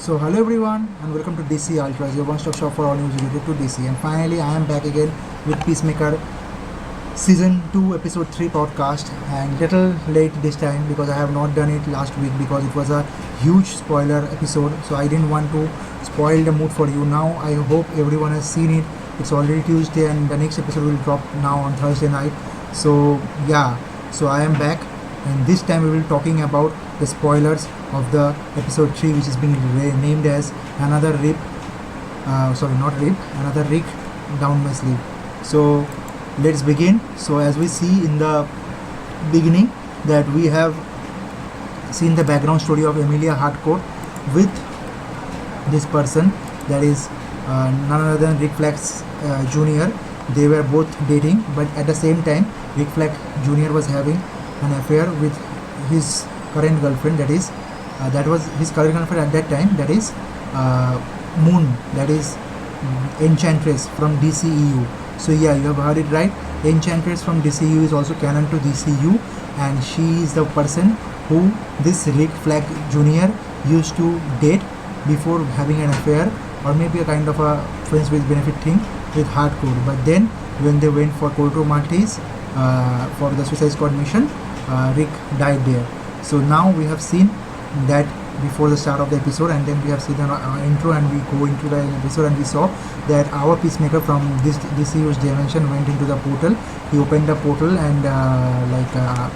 So hello everyone and welcome to DC Ultras, your one-stop shop for all news related to DC. And finally I am back again with Peacemaker Season 2 Episode 3 podcast, and little late this time because I have not done it last week because it was a huge spoiler episode, so I didn't want to spoil the mood for you. Now I hope everyone has seen it. It's already Tuesday and the next episode will drop now on Thursday night. So yeah, so I am back, and this time we will be talking about the spoilers of the episode 3, which is being named as another rip another rick down my sleeve. So let's begin. So as we see in the beginning that we have seen the background story of Emilia Harcourt with this person, that is none other than Rick Flax Jr. They were both dating, but at the same time Rick Flax Jr. was having an affair with his current girlfriend, that was his current girlfriend at that time, that is Moon, that is Enchantress from DCEU. So yeah, you have heard it right. Enchantress from DCU is also canon to DCU, and she is the person who this Rick Flag Jr. used to date before having an affair, or maybe a kind of a friends with benefit thing with Hardcore. But then when they went for Corto Maltese for the Suicide Squad mission, Rick died there. So now we have seen that before the start of the episode, and then we have seen the intro, and we go into the episode and we saw that our Peacemaker from this DCU's dimension went into the portal. He opened the portal and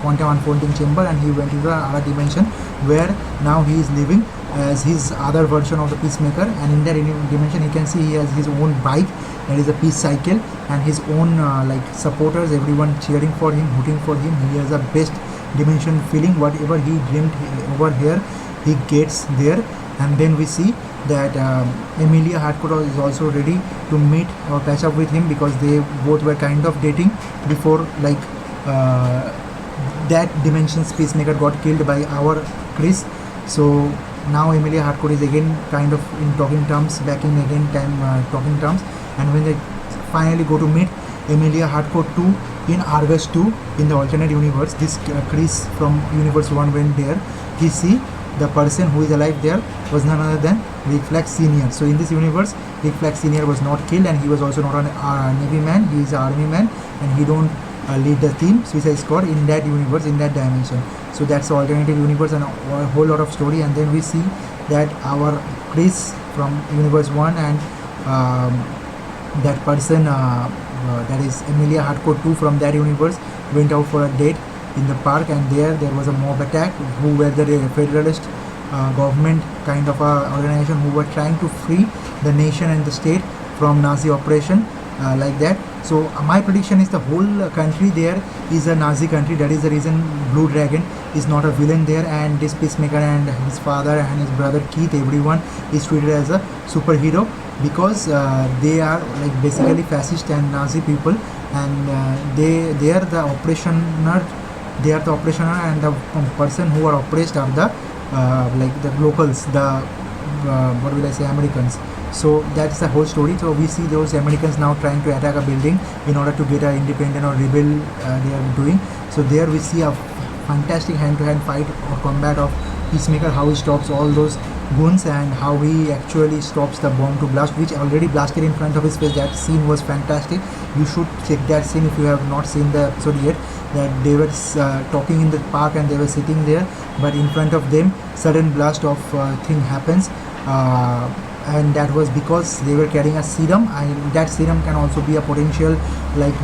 quantum unfolding chamber, and he went into the other dimension where now he is living as his other version of the Peacemaker. And in that dimension he can see he has his own bike, that is a peace cycle, and his own supporters, everyone cheering for him, hooting for him. He has a best dimension feeling. Whatever he dreamed over here, he gets there. And then we see that Emilia Harcourt is also ready to meet or catch up with him, because they both were kind of dating before that dimension's Peacemaker got killed by our Chris. So now Emilia Harcourt is again kind of in talking terms, back in again time talking terms. And when they finally go to meet Emilia Harcourt 2 in Argus 2 in the alternate universe, this Chris from Universe 1 went there. He see the person who is alive there was none other than Rick Flax Senior. So in this universe, Rick Flax Senior was not killed, and he was also not a Navy man. He is an Army man, and he don't lead the team Suicide Squad in that universe, in that dimension. So that's the alternative universe and a whole lot of story. And then we see that our Chris from Universe 1 and that person that is Emilia Harcourt 2 from that universe went out for a date in the park, and there was a mob attack who were the federalist government kind of a organization who were trying to free the nation and the state from Nazi oppression, like that. So my prediction is the whole country there is a Nazi country. That is the reason Blue Dragon is not a villain there, and this Peacemaker and his father and his brother Keith, everyone is treated as a superhero, because they are like basically fascist and Nazi people, and they are the oppressioner. They are the oppressioner, and the person who are oppressed are the the locals, the what will I say, Americans. So that's the whole story. So we see those Americans now trying to attack a building in order to get an independent or rebel they are doing. So there we see a fantastic hand-to-hand fight or combat of Peacemaker, how he stops all those goons and how he actually stops the bomb to blast, which already blasted in front of his face. That scene was fantastic. You should check that scene if you have not seen the episode yet. That they were talking in the park and they were sitting there, but in front of them sudden blast of thing happens, and that was because they were carrying a serum, and that serum can also be a potential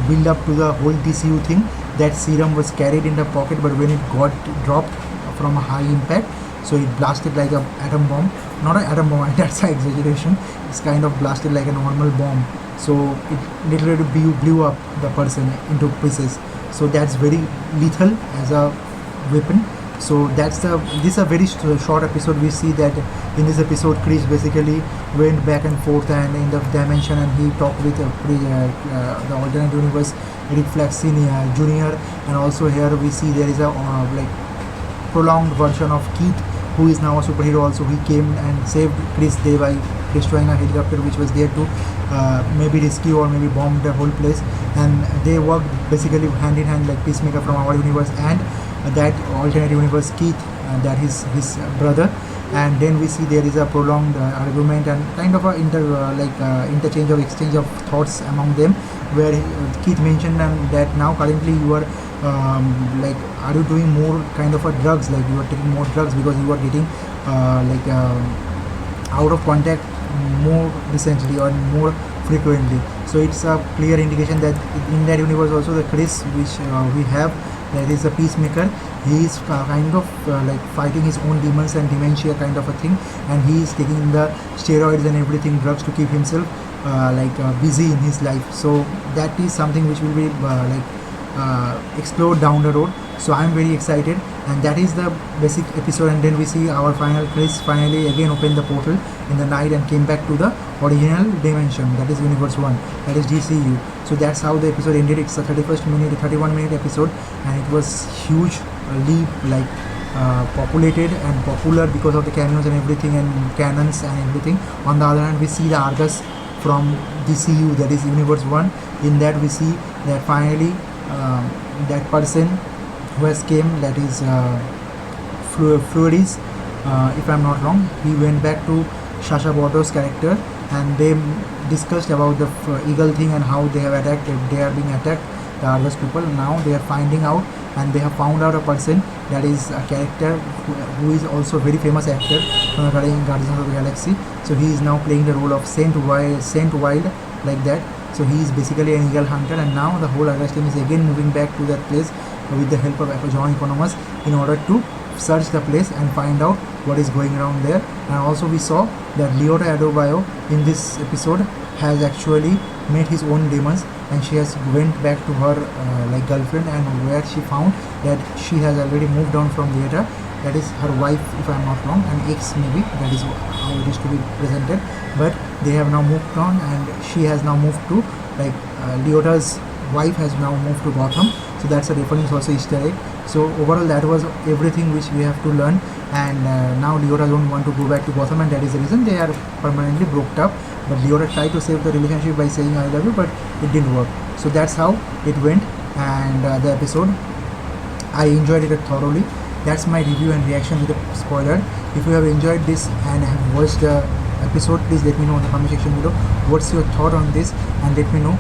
build up to the whole DCU thing. That serum was carried in the pocket, but when it got dropped from a high impact, so it blasted like a atom bomb. Not an atom bomb, that's an exaggeration. It's kind of blasted like a normal bomb. So it literally blew up the person into pieces. So that's very lethal as a weapon. So this is a very short episode. We see that in this episode Chris basically went back and forth and in the dimension, and he talked with the alternate universe Rick Flax Senior Jr. And also here we see there is a prolonged version of Keith, who is now a superhero also. He came and saved Chris Day by destroying a helicopter which was there to maybe rescue or maybe bomb the whole place. And they worked basically hand in hand, like Peacemaker from our universe and that alternate universe Keith, that is his brother. and then we see there is a prolonged argument and kind of a interchange of exchange of thoughts among them, where Keith mentioned that now currently you are are you doing more kind of a drugs, like you are taking more drugs because you are getting out of contact more recently or more frequently. So it's a clear indication that in that universe also the Chris which we have, that is a Peacemaker, he is kind of fighting his own demons and dementia kind of a thing, and he is taking the steroids and everything, drugs, to keep himself busy in his life. So that is something which will be explored down the road. So I'm very excited, and that is the basic episode. And then we see our final Chris finally again opened the portal in the night and came back to the original dimension, that is universe 1, that is DCU. So that's how the episode ended. It's a 31-minute episode, and it was hugely populated and popular because of the cameos and everything and cannons and everything. On the other hand, we see the Argus from DCU, that is universe 1. In that we see that finally that person who has came, that is Fluidis, if I'm not wrong, he went back to Sasha Bordo's character, and they discussed about the eagle thing and how they have attacked, they are being attacked, the Argus people. Now they are finding out, and they have found out a person, that is a character who is also a very famous actor from the Guardians of the Galaxy. So he is now playing the role of Saint Wild, like that. So he is basically an eagle hunter, and now the whole Argus team is again moving back to that place with the help of John Economos in order to search the place and find out what is going around there. And also we saw that Leota Adebayo in this episode has actually made his own demons, and she has went back to her girlfriend, and where she found that she has already moved on from Leota, that is her wife if I am not wrong, and ex maybe, that is how it is to be presented. But they have now moved on, and she has now moved to Leota's wife has now moved to Gotham. So that's a reference, also Easter egg. So overall that was everything which we have to learn, and now Leota don't want to go back to Gotham, and that is the reason they are permanently broke up. But Leota tried to save the relationship by saying I love you, but it didn't work. So that's how it went, and the episode, I enjoyed it thoroughly. That's my review and reaction with the spoiler. If you have enjoyed this and have watched the episode, please let me know in the comment section below what's your thought on this, and let me know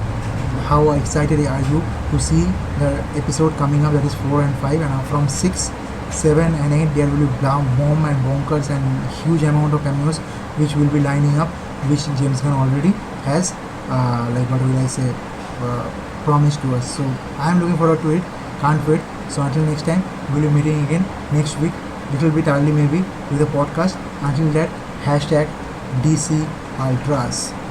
how excited are you to see the episode coming up, that is 4 and 5, and from 6, 7 and 8 there will be bomb and bonkers and huge amount of cameos which will be lining up, which James Gunn already has promised to us. So I am looking forward to it, can't wait. So until next time, we'll be meeting again next week, little bit early maybe, with a podcast. Until that, #DC Ultras.